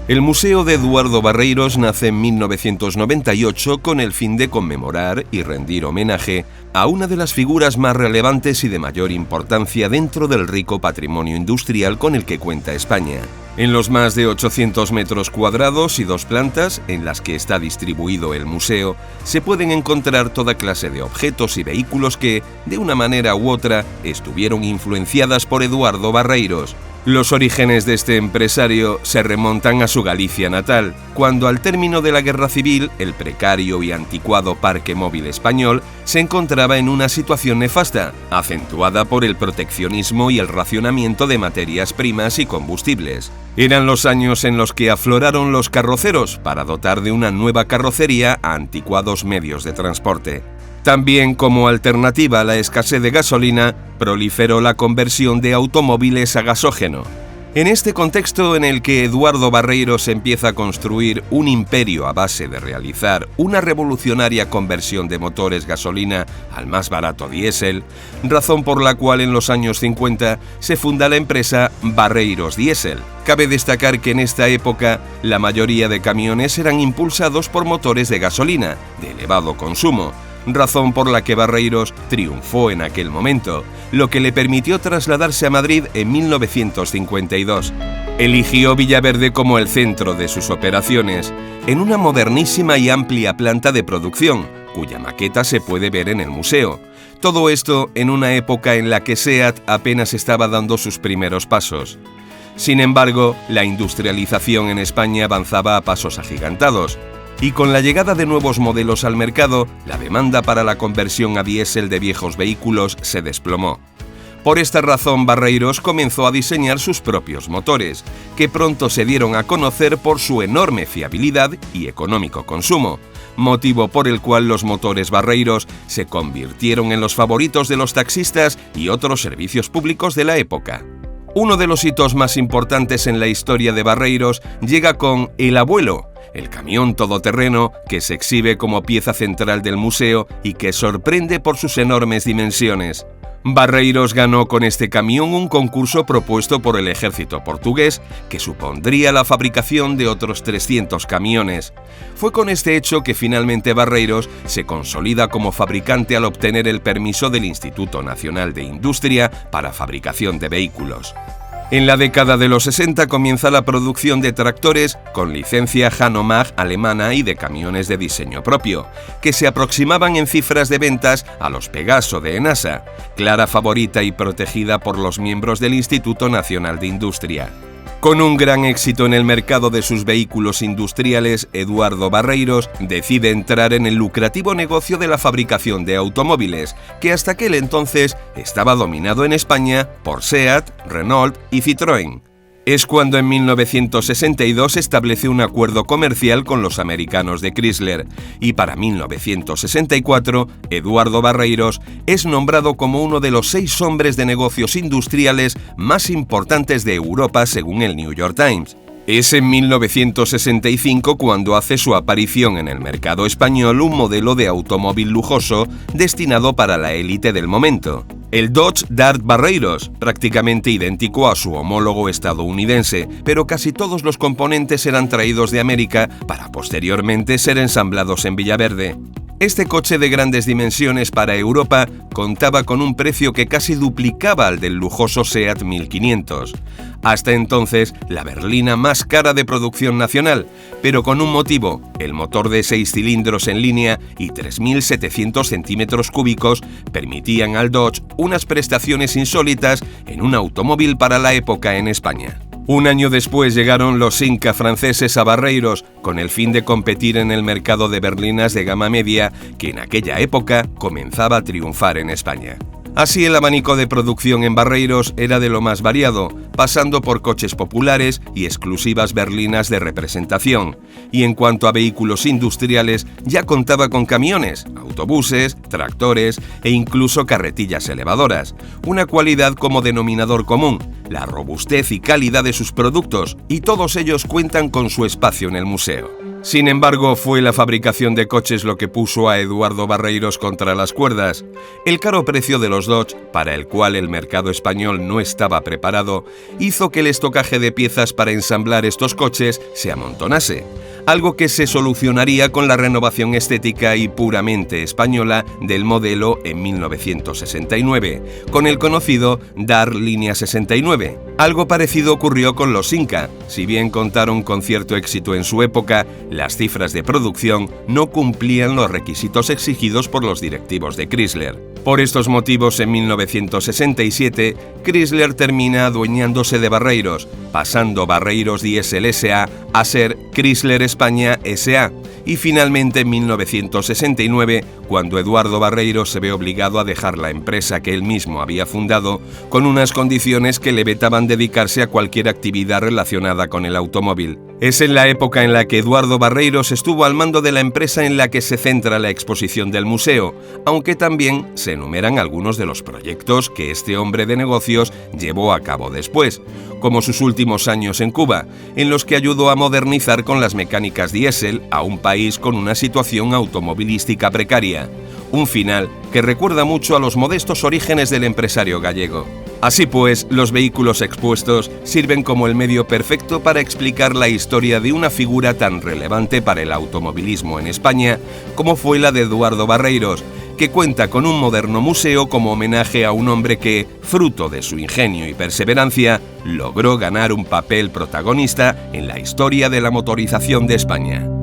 El Museo de Eduardo Barreiros nace en 1998 con el fin de conmemorar y rendir homenaje a una de las figuras más relevantes y de mayor importancia dentro del rico patrimonio industrial con el que cuenta España. En los más de 800 metros cuadrados y 2 plantas en las que está distribuido el museo, se pueden encontrar toda clase de objetos y vehículos que, de una manera u otra, estuvieron influenciadas por Eduardo Barreiros. Los orígenes de este empresario se remontan a su Galicia natal, cuando al término de la Guerra Civil, el precario y anticuado parque móvil español se encontraba en una situación nefasta, acentuada por el proteccionismo y el racionamiento de materias primas y combustibles. Eran los años en los que afloraron los carroceros para dotar de una nueva carrocería a anticuados medios de transporte. También, como alternativa a la escasez de gasolina, proliferó la conversión de automóviles a gasógeno. En este contexto en el que Eduardo Barreiros empieza a construir un imperio a base de realizar una revolucionaria conversión de motores gasolina al más barato diésel, razón por la cual en los años 50 se funda la empresa Barreiros Diésel. Cabe destacar que en esta época la mayoría de camiones eran impulsados por motores de gasolina, de elevado consumo, razón por la que Barreiros triunfó en aquel momento, lo que le permitió trasladarse a Madrid en 1952. Eligió Villaverde como el centro de sus operaciones, en una modernísima y amplia planta de producción, cuya maqueta se puede ver en el museo. Todo esto en una época en la que SEAT apenas estaba dando sus primeros pasos. Sin embargo, la industrialización en España avanzaba a pasos agigantados, y con la llegada de nuevos modelos al mercado, la demanda para la conversión a diésel de viejos vehículos se desplomó. Por esta razón, Barreiros comenzó a diseñar sus propios motores, que pronto se dieron a conocer por su enorme fiabilidad y económico consumo, motivo por el cual los motores Barreiros se convirtieron en los favoritos de los taxistas y otros servicios públicos de la época. Uno de los hitos más importantes en la historia de Barreiros llega con El Abuelo, el camión todoterreno que se exhibe como pieza central del museo y que sorprende por sus enormes dimensiones. Barreiros ganó con este camión un concurso propuesto por el ejército portugués que supondría la fabricación de otros 300 camiones. Fue con este hecho que finalmente Barreiros se consolida como fabricante al obtener el permiso del Instituto Nacional de Industria para fabricación de vehículos. En la década de los 60 comienza la producción de tractores con licencia Hanomag alemana y de camiones de diseño propio, que se aproximaban en cifras de ventas a los Pegaso de Enasa, clara favorita y protegida por los miembros del Instituto Nacional de Industria. Con un gran éxito en el mercado de sus vehículos industriales, Eduardo Barreiros decide entrar en el lucrativo negocio de la fabricación de automóviles, que hasta aquel entonces estaba dominado en España por SEAT, Renault y Citroën. Es cuando en 1962 establece un acuerdo comercial con los americanos de Chrysler y para 1964 Eduardo Barreiros es nombrado como uno de los 6 hombres de negocios industriales más importantes de Europa según el New York Times. Es en 1965 cuando hace su aparición en el mercado español un modelo de automóvil lujoso destinado para la élite del momento. El Dodge Dart Barreiros, prácticamente idéntico a su homólogo estadounidense, pero casi todos los componentes eran traídos de América para posteriormente ser ensamblados en Villaverde. Este coche de grandes dimensiones para Europa contaba con un precio que casi duplicaba al del lujoso SEAT 1500. Hasta entonces, la berlina más cara de producción nacional, pero con un motivo: el motor de 6 cilindros en línea y 3.700 centímetros cúbicos permitían al Dodge unas prestaciones insólitas en un automóvil para la época en España. Un año después llegaron los Inca franceses a Barreiros con el fin de competir en el mercado de berlinas de gama media que en aquella época comenzaba a triunfar en España. Así el abanico de producción en Barreiros era de lo más variado, pasando por coches populares y exclusivas berlinas de representación. Y en cuanto a vehículos industriales, ya contaba con camiones, autobuses, tractores e incluso carretillas elevadoras, una cualidad como denominador común: la robustez y calidad de sus productos, y todos ellos cuentan con su espacio en el museo. Sin embargo, fue la fabricación de coches lo que puso a Eduardo Barreiros contra las cuerdas. El caro precio de los Dodge, para el cual el mercado español no estaba preparado, hizo que el estocaje de piezas para ensamblar estos coches se amontonase, algo que se solucionaría con la renovación estética y puramente española del modelo en 1969, con el conocido DAR Línea 69. Algo parecido ocurrió con los Inca. Si bien contaron con cierto éxito en su época, las cifras de producción no cumplían los requisitos exigidos por los directivos de Chrysler. Por estos motivos, en 1967, Chrysler termina adueñándose de Barreiros, pasando Barreiros Diesel S.A. a ser Chrysler España S.A., y finalmente en 1969, cuando Eduardo Barreiros se ve obligado a dejar la empresa que él mismo había fundado, con unas condiciones que le vetaban dedicarse a cualquier actividad relacionada con el automóvil. Es en la época en la que Eduardo Barreiros estuvo al mando de la empresa en la que se centra la exposición del museo, aunque también se enumeran algunos de los proyectos que este hombre de negocios llevó a cabo después, como sus últimos años en Cuba, en los que ayudó a modernizar con las mecánicas diésel a un país con una situación automovilística precaria, un final que recuerda mucho a los modestos orígenes del empresario gallego. Así pues, los vehículos expuestos sirven como el medio perfecto para explicar la historia de una figura tan relevante para el automovilismo en España como fue la de Eduardo Barreiros, que cuenta con un moderno museo como homenaje a un hombre que, fruto de su ingenio y perseverancia, logró ganar un papel protagonista en la historia de la motorización de España.